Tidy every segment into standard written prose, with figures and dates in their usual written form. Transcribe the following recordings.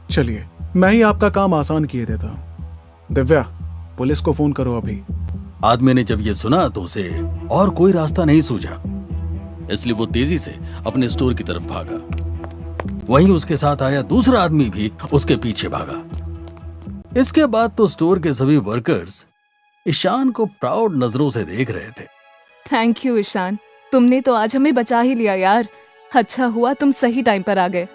चलिए मैं ही आपका काम आसान किए देता हूँ। दिव्या, पुलिस को फोन करो अभी। आदमी ने जब ये सुना तो उसे और कोई रास्ता नहीं सूझा, इसलिए वो तेजी से अपने स्टोर की तरफ भागा। वहीं उसके साथ आया दूसरा आदमी भी उसके पीछे भागा। इसके बाद तो स्टोर के सभी वर्कर्स ईशान को प्राउड नजरों से देख रहे थे। थैंक यू ईशान, तुमने तो आज हमें बचा ही लिया यार। अच्छा हुआ तुम सही टाइम पर आ गए।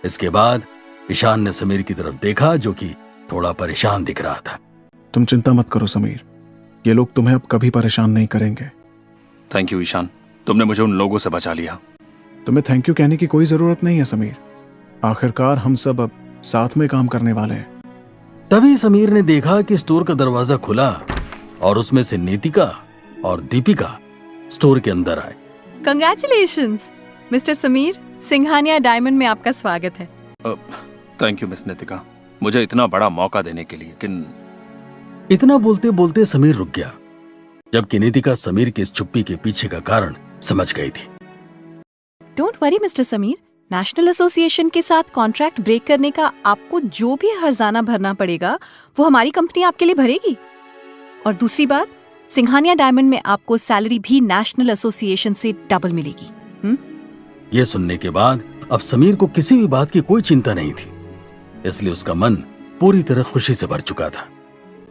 इसके बाद ईशान ने समीर की तरफ देखा जो कि थोड़ा परेशान दिख रहा था। तुम चिंता मत करो समीर, ये लोग तुम्हें अब कभी परेशान नहीं करेंगे। थैंक यू ईशान, तुमने मुझे उन लोगों से बचा लिया। तुम्हें थैंक यू कहने की कोई जरूरत नहीं है समीर, आखिरकार हम सब अब साथ में काम करने वाले हैं। तभी समीर ने देखा कि स्टोर का दरवाजा खुला और उसमें से नीतिका और दीपिका स्टोर के अंदर आए। Congratulations mister Sameer, Singhania diamond में आपका स्वागत है। थैंक यू मिस नितिका, मुझे इतना बड़ा मौका देने के लिए। लेकिन इतना बोलते बोलते समीर रुक गया, जबकि नीतिका समीर की इस चुप्पी के पीछे का कारण समझ गई थी। Don't worry mister Sameer, national association के साथ कॉन्ट्रैक्ट ब्रेक करने का आपको जो भी हर्जाना भरना पड़ेगा वो हमारी कंपनी आपके लिए भरेगी। और दूसरी बात, सिंघानिया डायमंड में आपको सैलरी भी नेशनल एसोसिएशन से डबल मिलेगी। यह सुनने के बाद अब समीर को किसी भी बात की कोई चिंता नहीं थी, इसलिए उसका मन पूरी तरह खुशी से भर चुका था।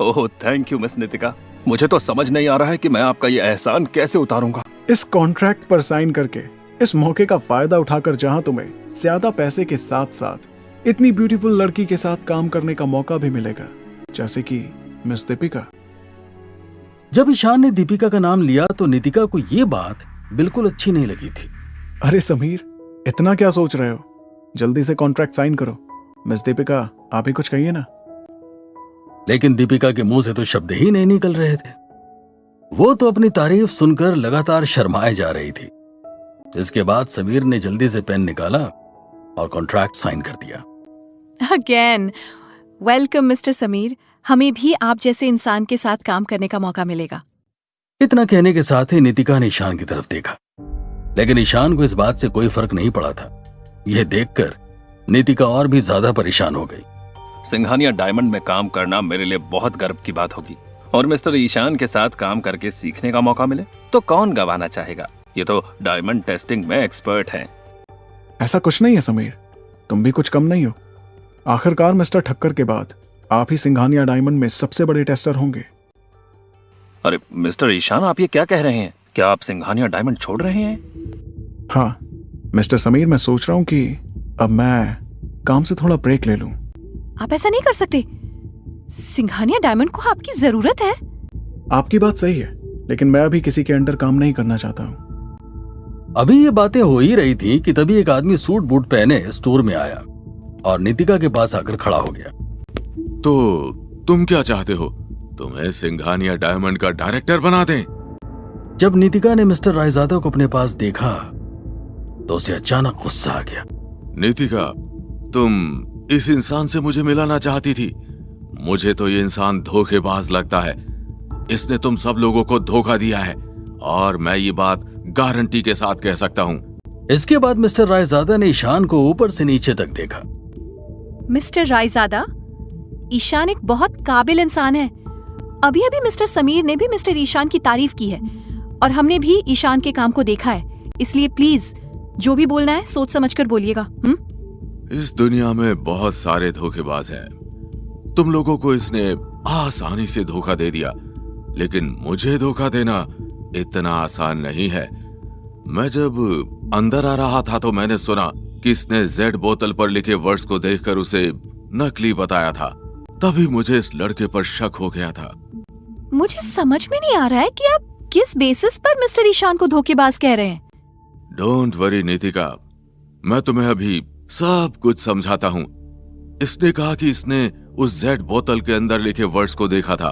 Oh thank you miss Nitika, मुझे तो समझ नहीं आ रहा है कि मैं आपका ये एहसान कैसे उतारूंगा। इस कॉन्ट्रैक्ट पर साइन करके इस मौके का फायदा उठाकर जहां तुम्हें ज्यादा पैसे के साथ साथ इतनी ब्यूटीफुल लड़की के साथ काम करने का मौका भी मिलेगा, जैसे कि मिस दीपिका। जब ईशान ने दीपिका का नाम लिया तो नितिका को यह बात बिल्कुल अच्छी नहीं लगी थी। अरे समीर, इतना क्या सोच रहे हो, जल्दी से कॉन्ट्रैक्ट साइन करो। मिस दीपिका, आप ही कुछ कहिए ना। लेकिन दीपिका के मुंह से तो शब्द ही नहीं निकल रहे थे। वो तो अपनी तारीफ सुनकर लगातार शर्माए जा रही थी। इसके बाद समीर ने जल्दी से पेन निकाला और कॉन्ट्रैक्ट साइन कर दिया। अगेन वेलकम मिस्टर समीर, हमें भी आप जैसे इंसान के साथ काम करने का मौका मिलेगा। इतना कहने के साथ ही नितिका ने ईशान की तरफ देखा, लेकिन ईशान को इस बात से कोई फर्क नहीं पड़ा था। यह देखकर नितिका और भी ज्यादा परेशान हो गई। सिंघानिया डायमंड में काम करना मेरे लिए बहुत गर्व की बात होगी, और मिस्टर ईशान के साथ काम करके सीखने का मौका मिले तो कौन गवाना चाहेगा। ये तो डायमंड टेस्टिंग में एक्सपर्ट हैं। ऐसा कुछ नहीं है समीर, तुम भी कुछ कम नहीं हो। आखिरकार मिस्टर ठक्कर के बाद आप ही सिंघानिया डायमंड में सबसे बड़े टेस्टर होंगे। अरे मिस्टर ईशान, आप ये क्या कह रहे हैं? क्या आप सिंघानिया डायमंड छोड़ रहे हैं? हाँ मिस्टर समीर, मैं सोच रहा हूँ कि अब मैं काम से थोड़ा ब्रेक ले लूं। आप ऐसा नहीं कर सकते, सिंघानिया डायमंड को आपकी जरूरत है। आपकी बात सही है, लेकिन मैं अभी किसी के अंडर काम नहीं करना चाहता हूँ। अभी ये बातें हो ही रही थी कि तभी एक आदमी सूट बूट पहने स्टोर में आया और नितिका के पास आकर खड़ा हो गया। तो तुम क्या चाहते हो? तुम्हें सिंघानिया डायमंड का डायरेक्टर बना दें? जब नितिका ने मिस्टर रायजादा को अपने पास देखा तो उसे अचानक गुस्सा आ गया। नितिका, तुम इस इंसान से मुझे मिलाना चाहती थी। मुझे तो ये इंसान धोखेबाज लगता है। इसने तुम सब लोगों को धोखा दिया है और मैं ये बात गारंटी के साथ कह सकता हूँ। इसके बाद मिस्टर रायजादा ने ईशान को ऊपर से नीचे तक देखा। मिस्टर रायजादा, ईशान एक बहुत काबिल इंसान है। अभी अभी मिस्टर समीर ने भी मिस्टर ईशान की तारीफ की है और हमने भी ईशान के काम को देखा है, इसलिए प्लीज जो भी बोलना है सोच समझकर बोलिएगा। इस दुनिया में बहुत सारे धोखेबाज हैं। तुम लोगों को इसने आसानी से धोखा दे दिया, लेकिन मुझे धोखा देना इतना आसान नहीं है। मैं जब अंदर आ रहा था तो मैंने सुना कि इसने जेड बोतल पर लिखे वर्ड्स को देखकर उसे नकली बताया था। तभी मुझे इस लड़के पर शक हो गया था। मुझे समझ में नहीं आ रहा है कि आप किस बेसिस पर मिस्टर ईशान को धोखेबाज कह रहे हैं। डोंट वरी नितिका, मैं तुम्हें अभी सब कुछ समझाता हूँ। इसने कहा कि इसने उस जेड बोतल के अंदर लिखे वर्ड्स को देखा था।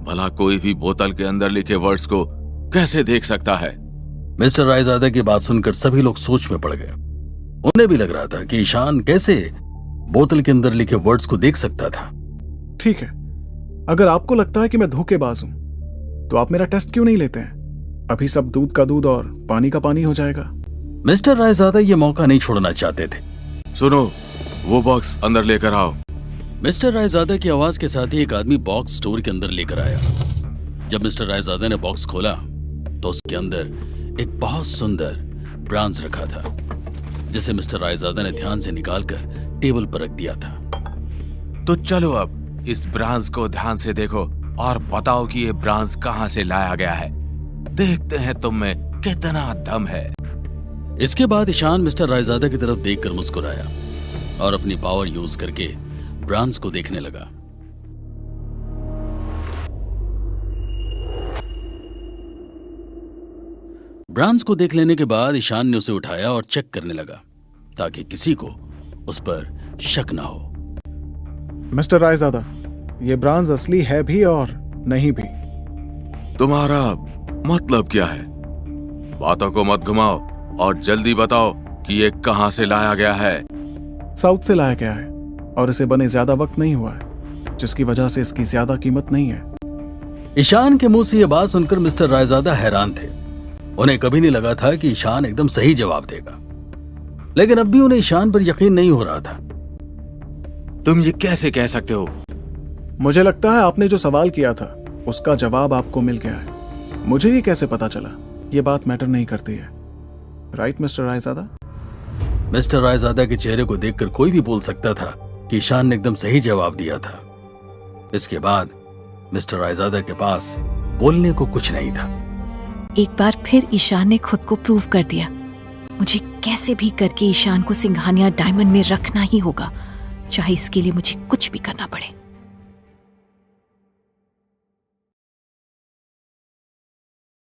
भला कोई भी बोतल के अंदर लिखे वर्ड्स को कैसे देख सकता है? मिस्टर रायजादा की बात सुनकर सभी लोग सोच में पड़ गए। उन्हें भी लग रहा था कि ईशान कैसे बोतल के अंदर लिखे वर्ड्स को देख सकता था। ठीक है, अगर आपको लगता है कि मैं धोखेबाज हूं तो आप मेरा टेस्ट क्यों नहीं लेते हैं? अभी सब दूध का दूध और पानी का पानी हो जाएगा। मिस्टर रायजादा ये मौका नहीं छोड़ना चाहते थे। सुनो, वो बॉक्स अंदर लेकर आओ। मिस्टर रायजादा की आवाज के साथ ही एक आदमी बॉक्स स्टोर के अंदर लेकर आया। जब मिस्टर रायजादा ने बॉक्स खोला तो उसके अंदर एक बहुत सुंदर ब्रांज रखा था, जिसे मिस्टर रायजादा ने ध्यान से निकालकर टेबल पर रख दिया था। तो चलो अब इस ब्रांज को ध्यान से देखो और बताओ कि ये ब्रांज कहां से लाया गया है। देखते हैं तुम में कितना दम है। इसके बाद ईशान मिस्टर रायजादा की तरफ देखकर मुस्कुराया और अपनी पावर यूज करके ब्रांज को देखने लगा। ब्रांज को देख लेने के बाद ईशान ने उसे उठाया और चेक करने लगा ताकि किसी को उस पर शक ना हो। मिस्टर रायजादा, ये ब्रांज असली है भी और नहीं भी। तुम्हारा मतलब क्या है? बातों को मत घुमाओ और जल्दी बताओ कि ये कहां से लाया गया है। साउथ से लाया गया है और इसे बने ज्यादा वक्त नहीं हुआ है, जिसकी वजह से इसकी ज्यादा कीमत नहीं है। ईशान के मुंह से यह बात सुनकर मिस्टर रायजादा हैरान थे। उन्हें कभी नहीं लगा था कि ईशान एकदम सही जवाब देगा, लेकिन अब भी उन्हें ईशान पर यकीन नहीं हो रहा था। तुम ये कैसे कह सकते हो? मुझे लगता है आपने जो सवाल किया था उसका जवाब आपको मिल गया है। मुझे ये कैसे पता चला, ये बात मैटर नहीं करती है। Right mister Raizada? Mister Raizada के चेहरे को देखकर कोई भी बोल सकता था कि ईशान ने एकदम सही जवाब दिया था। इसके बाद मिस्टर रायजादा के पास बोलने को कुछ नहीं था। एक बार फिर ईशान ने खुद को प्रूव कर दिया। मुझे कैसे भी करके ईशान को सिंघानिया डायमंड में रखना ही होगा, चाहे इसके लिए मुझे कुछ भी करना पड़े।